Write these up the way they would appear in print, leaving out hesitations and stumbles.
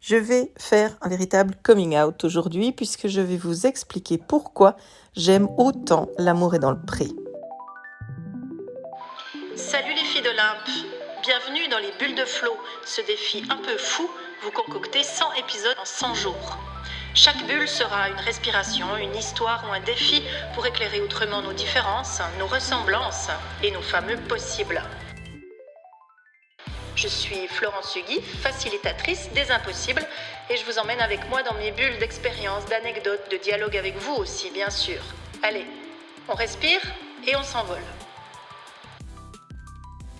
Je vais faire un véritable coming out aujourd'hui puisque je vais vous expliquer pourquoi j'aime autant L'amour est dans le pré. Salut les filles d'Olympe, bienvenue dans les bulles de flow, ce défi un peu fou, vous concoctez 100 épisodes en 100 jours. Chaque bulle sera une respiration, une histoire ou un défi pour éclairer autrement nos différences, nos ressemblances et nos fameux possibles. Je suis Florence Hugui, facilitatrice des impossibles, et je vous emmène avec moi dans mes bulles d'expériences, d'anecdotes, de dialogue avec vous aussi, bien sûr. Allez, on respire et on s'envole.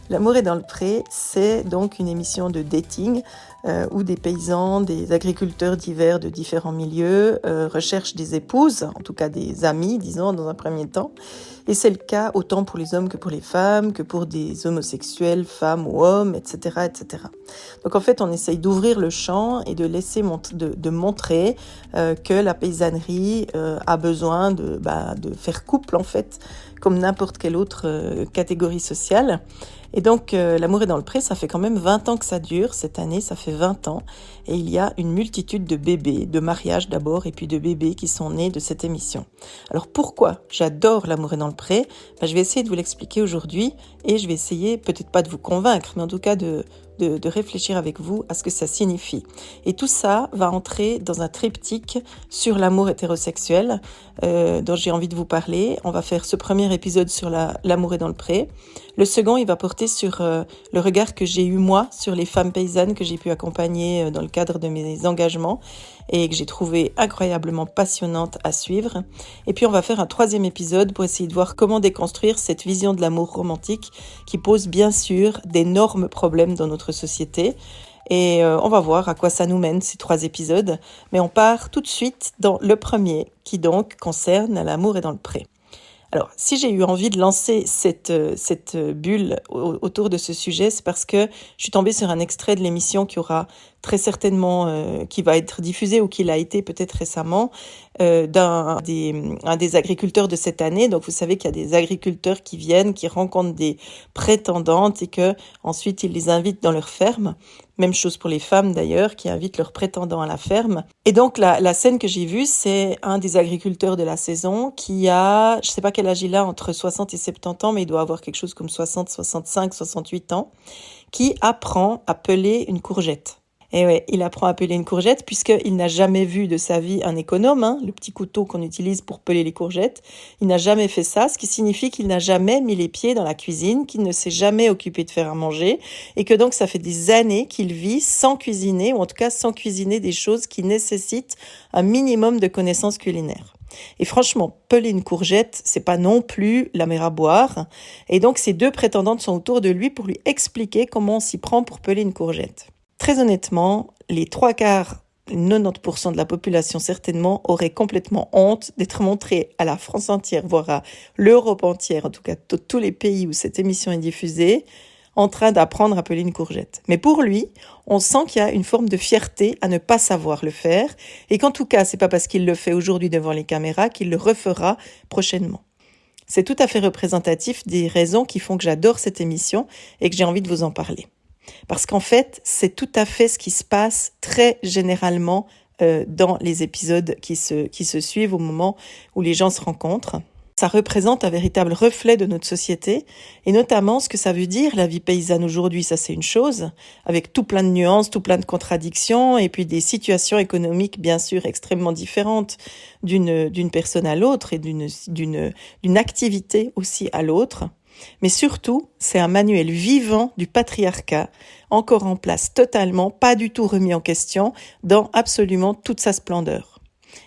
L'amour est dans le pré, c'est donc une émission de dating où des paysans, des agriculteurs divers de différents milieux recherchent des épouses, en tout cas des amis, disons, dans un premier temps. Et c'est le cas autant pour les hommes que pour les femmes, que pour des homosexuels, femmes ou hommes, etc., etc. Donc en fait, on essaye d'ouvrir le champ et de laisser de montrer que la paysannerie a besoin de faire couple, en fait, comme n'importe quelle autre catégorie sociale. Et donc, L'amour est dans le pré, ça fait quand même 20 ans que ça dure. Cette année, ça fait 20 ans. Et il y a une multitude de bébés, de mariages d'abord, et puis de bébés qui sont nés de cette émission. Alors, pourquoi j'adore L'amour est dans le pré ? Je vais essayer de vous l'expliquer aujourd'hui. Et je vais essayer, peut-être pas de vous convaincre, mais en tout cas de réfléchir avec vous à ce que ça signifie. Et tout ça va entrer dans un triptyque sur l'amour hétérosexuel dont j'ai envie de vous parler. On va faire ce premier épisode sur l'amour est dans le pré. Le second, il va porter sur le regard que j'ai eu moi sur les femmes paysannes que j'ai pu accompagner dans le cadre de mes engagements et que j'ai trouvé incroyablement passionnante à suivre. Et puis on va faire un troisième épisode pour essayer de voir comment déconstruire cette vision de l'amour romantique qui pose bien sûr d'énormes problèmes dans notre société. Et on va voir à quoi ça nous mène ces 3 épisodes. Mais on part tout de suite dans le premier qui donc concerne L'amour est dans le pré. Alors, si j'ai eu envie de lancer cette bulle autour de ce sujet, c'est parce que je suis tombée sur un extrait de l'émission qui aura très certainement, qui va être diffusé ou qui l'a été peut-être récemment, un des agriculteurs de cette année. Donc, vous savez qu'il y a des agriculteurs qui viennent, qui rencontrent des prétendantes et que ensuite ils les invitent dans leur ferme. Même chose pour les femmes d'ailleurs, qui invitent leurs prétendants à la ferme. Et donc la scène que j'ai vue, c'est un des agriculteurs de la saison qui a, je sais pas quel âge il a, entre 60 et 70 ans, mais il doit avoir quelque chose comme 60, 65, 68 ans, qui apprend à peler une courgette. Et ouais, il apprend à peler une courgette puisqu'il n'a jamais vu de sa vie un économe, le petit couteau qu'on utilise pour peler les courgettes. Il n'a jamais fait ça, ce qui signifie qu'il n'a jamais mis les pieds dans la cuisine, qu'il ne s'est jamais occupé de faire à manger et que donc ça fait des années qu'il vit sans cuisiner ou en tout cas sans cuisiner des choses qui nécessitent un minimum de connaissances culinaires. Et franchement, peler une courgette, c'est pas non plus la mer à boire. Et donc ces 2 prétendantes sont autour de lui pour lui expliquer comment on s'y prend pour peler une courgette. Très honnêtement, les 3/4, 90% de la population certainement auraient complètement honte d'être montrés à la France entière, voire à l'Europe entière, en tout cas tous les pays où cette émission est diffusée, en train d'apprendre à peler une courgette. Mais pour lui, on sent qu'il y a une forme de fierté à ne pas savoir le faire et qu'en tout cas, c'est pas parce qu'il le fait aujourd'hui devant les caméras qu'il le refera prochainement. C'est tout à fait représentatif des raisons qui font que j'adore cette émission et que j'ai envie de vous en parler. Parce qu'en fait, c'est tout à fait ce qui se passe très généralement dans les épisodes qui se suivent au moment où les gens se rencontrent. Ça représente un véritable reflet de notre société et notamment ce que ça veut dire la vie paysanne aujourd'hui, ça c'est une chose, avec tout plein de nuances, tout plein de contradictions et puis des situations économiques bien sûr extrêmement différentes d'une personne à l'autre et d'une activité aussi à l'autre. Mais surtout, c'est un manuel vivant du patriarcat, encore en place totalement, pas du tout remis en question, dans absolument toute sa splendeur.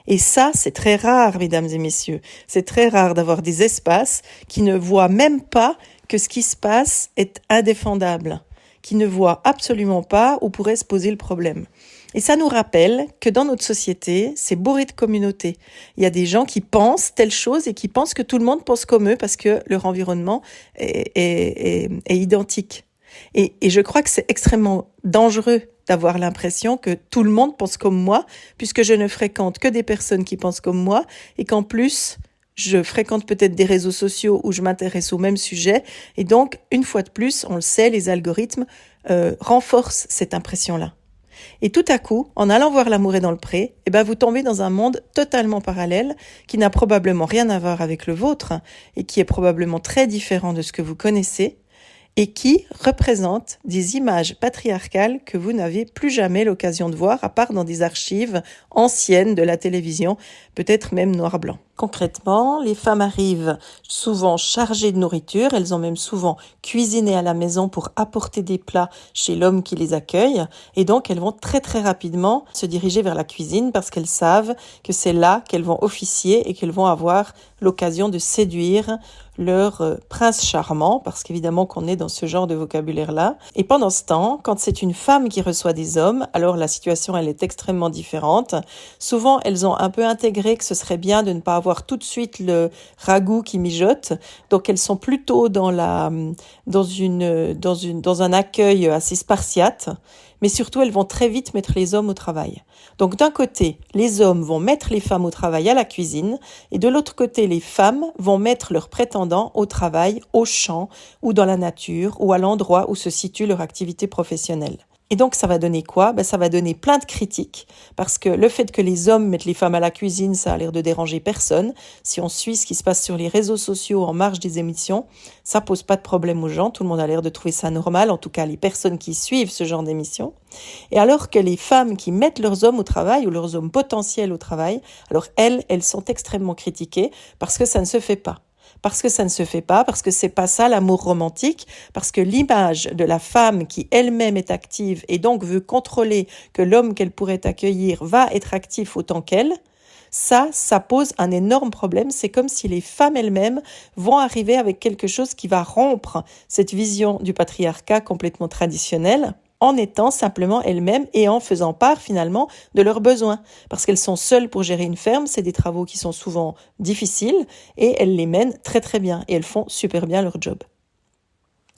Et ça, c'est très rare, mesdames et messieurs. C'est très rare d'avoir des espaces qui ne voient même pas que ce qui se passe est indéfendable, qui ne voient absolument pas où pourrait se poser le problème. Et ça nous rappelle que dans notre société, c'est bourré de communautés. Il y a des gens qui pensent telle chose et qui pensent que tout le monde pense comme eux parce que leur environnement est identique. Et je crois que c'est extrêmement dangereux d'avoir l'impression que tout le monde pense comme moi, puisque je ne fréquente que des personnes qui pensent comme moi, et qu'en plus, je fréquente peut-être des réseaux sociaux où je m'intéresse au même sujet. Et donc, une fois de plus, on le sait, les algorithmes renforcent cette impression-là. Et tout à coup, en allant voir L'amour est dans le pré, vous tombez dans un monde totalement parallèle qui n'a probablement rien à voir avec le vôtre et qui est probablement très différent de ce que vous connaissez et qui représente des images patriarcales que vous n'avez plus jamais l'occasion de voir, à part dans des archives anciennes de la télévision, peut-être même noir-blanc. Concrètement, les femmes arrivent souvent chargées de nourriture, elles ont même souvent cuisiné à la maison pour apporter des plats chez l'homme qui les accueille, et donc elles vont très très rapidement se diriger vers la cuisine parce qu'elles savent que c'est là qu'elles vont officier et qu'elles vont avoir l'occasion de séduire leur prince charmant, parce qu'évidemment qu'on est dans ce genre de vocabulaire-là. Et pendant ce temps, quand c'est une femme qui reçoit des hommes, alors la situation elle est extrêmement différente. Souvent, elles ont un peu intégré que ce serait bien de ne pas avoir tout de suite le ragoût qui mijote, donc elles sont plutôt dans un accueil assez spartiate. Mais surtout, elles vont très vite mettre les hommes au travail. Donc d'un côté, les hommes vont mettre les femmes au travail à la cuisine, et de l'autre côté, les femmes vont mettre leurs prétendants au travail, au champ, ou dans la nature, ou à l'endroit où se situe leur activité professionnelle. Et donc ça va donner quoi ? Ça va donner plein de critiques, parce que le fait que les hommes mettent les femmes à la cuisine, ça a l'air de déranger personne. Si on suit ce qui se passe sur les réseaux sociaux en marge des émissions, ça pose pas de problème aux gens, tout le monde a l'air de trouver ça normal, en tout cas les personnes qui suivent ce genre d'émissions. Et alors que les femmes qui mettent leurs hommes au travail, ou leurs hommes potentiels au travail, alors elles sont extrêmement critiquées, parce que ça ne se fait pas. Parce que ça ne se fait pas, parce que c'est pas ça l'amour romantique, parce que l'image de la femme qui elle-même est active et donc veut contrôler que l'homme qu'elle pourrait accueillir va être actif autant qu'elle, ça pose un énorme problème. C'est comme si les femmes elles-mêmes vont arriver avec quelque chose qui va rompre cette vision du patriarcat complètement traditionnel, en étant simplement elles-mêmes et en faisant part finalement de leurs besoins. Parce qu'elles sont seules pour gérer une ferme, c'est des travaux qui sont souvent difficiles et elles les mènent très très bien et elles font super bien leur job.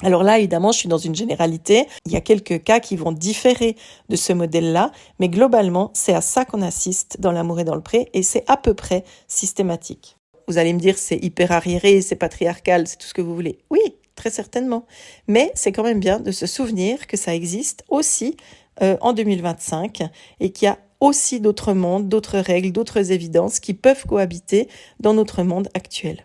Alors là, évidemment, je suis dans une généralité. Il y a quelques cas qui vont différer de ce modèle-là, mais globalement, c'est à ça qu'on assiste dans L'amour est dans le pré et c'est à peu près systématique. Vous allez me dire, c'est hyper arriéré, c'est patriarcal, c'est tout ce que vous voulez. Oui, très certainement. Mais c'est quand même bien de se souvenir que ça existe aussi en 2025 et qu'il y a aussi d'autres mondes, d'autres règles, d'autres évidences qui peuvent cohabiter dans notre monde actuel.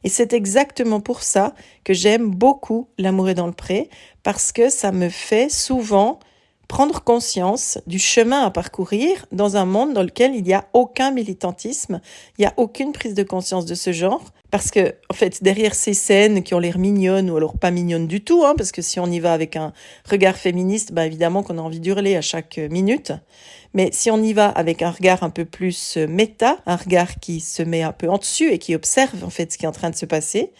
Et c'est exactement pour ça que j'aime beaucoup L'amour est dans le pré, parce que ça me fait souvent prendre conscience du chemin à parcourir dans un monde dans lequel il n'y a aucun militantisme, il n'y a aucune prise de conscience de ce genre. Parce que, en fait, derrière ces scènes qui ont l'air mignonnes ou alors pas mignonnes du tout, parce que si on y va avec un regard féministe, évidemment qu'on a envie d'hurler à chaque minute. Mais si on y va avec un regard un peu plus méta, un regard qui se met un peu en dessus et qui observe en fait ce qui est en train de se passer,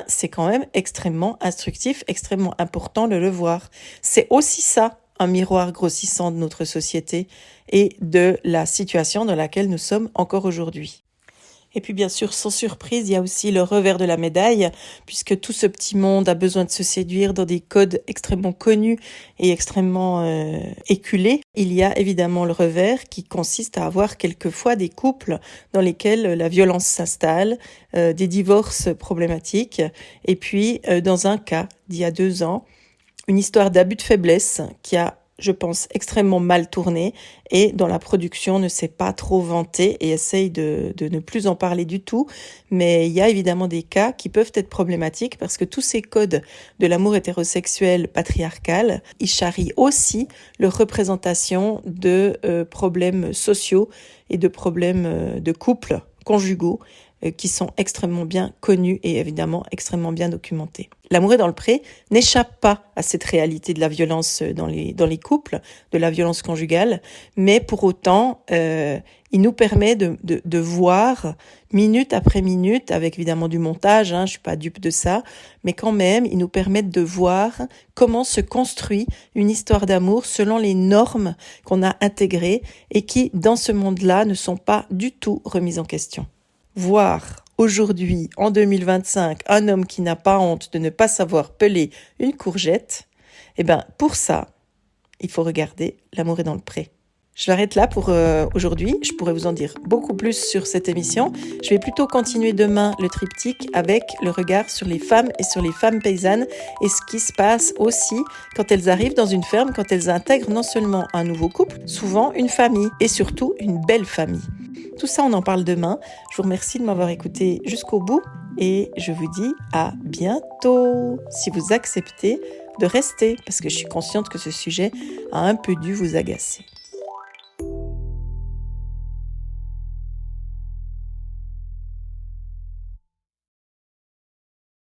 c'est quand même extrêmement instructif, extrêmement important de le voir. C'est aussi ça, un miroir grossissant de notre société et de la situation dans laquelle nous sommes encore aujourd'hui. Et puis bien sûr, sans surprise, il y a aussi le revers de la médaille, puisque tout ce petit monde a besoin de se séduire dans des codes extrêmement connus et extrêmement éculés. Il y a évidemment le revers qui consiste à avoir quelquefois des couples dans lesquels la violence s'installe, des divorces problématiques, et puis dans un cas d'il y a 2 ans, une histoire d'abus de faiblesse qui a, je pense, extrêmement mal tourné et dont la production ne s'est pas trop vantée et essaye de ne plus en parler du tout. Mais il y a évidemment des cas qui peuvent être problématiques parce que tous ces codes de l'amour hétérosexuel patriarcal, ils charrient aussi leur représentation de problèmes sociaux et de problèmes de couples conjugaux qui sont extrêmement bien connus et évidemment extrêmement bien documentés. L'amour est dans le pré n'échappe pas à cette réalité de la violence dans les couples, de la violence conjugale, mais pour autant, il nous permet de voir minute après minute, avec évidemment du montage, je suis pas dupe de ça, mais quand même, il nous permet de voir comment se construit une histoire d'amour selon les normes qu'on a intégrées et qui, dans ce monde-là, ne sont pas du tout remises en question. Voir aujourd'hui, en 2025, un homme qui n'a pas honte de ne pas savoir peler une courgette, pour ça, il faut regarder L'amour est dans le pré. Je m'arrête là pour aujourd'hui. Je pourrais vous en dire beaucoup plus sur cette émission. Je vais plutôt continuer demain le triptyque avec le regard sur les femmes et sur les femmes paysannes et ce qui se passe aussi quand elles arrivent dans une ferme, quand elles intègrent non seulement un nouveau couple, souvent une famille et surtout une belle famille. Tout ça, on en parle demain. Je vous remercie de m'avoir écouté jusqu'au bout et je vous dis à bientôt. Si vous acceptez de rester, parce que je suis consciente que ce sujet a un peu dû vous agacer.